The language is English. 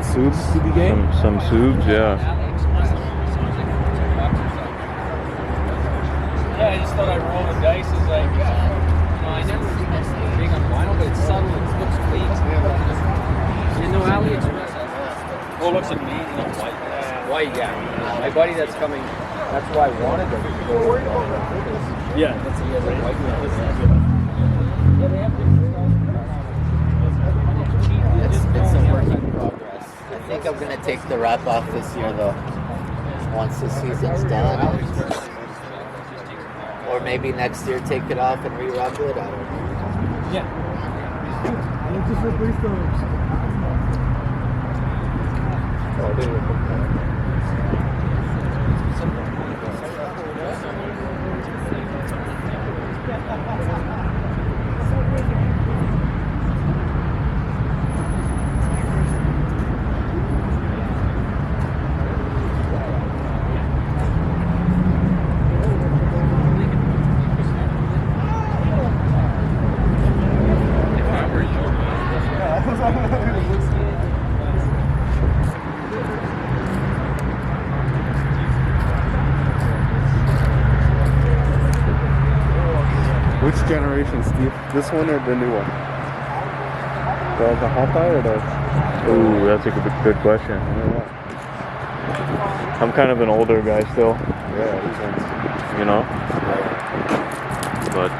Subes? Subie gang? Some Subes, yeah. Yeah, I just thought I'd roll the dice. It's like, I never big on vinyl, but it's subtle. It looks clean. You know, AliExpress. Oh, it looks amazing on white. White, yeah. My buddy that's coming. That's why I wanted them. Yeah, that's a white one. Yeah, they have different stuff. It's a work in progress. I think I'm gonna take the wrap off this year though. Once the season's done. Or maybe next year take it off and re-rub it. I don't know. Yeah. Just replace those. Which generation, Steve? This one or the new one? The Hawkeye or the... Ooh, that's a good question. I'm kind of an older guy still. Yeah, these ones. You know? But,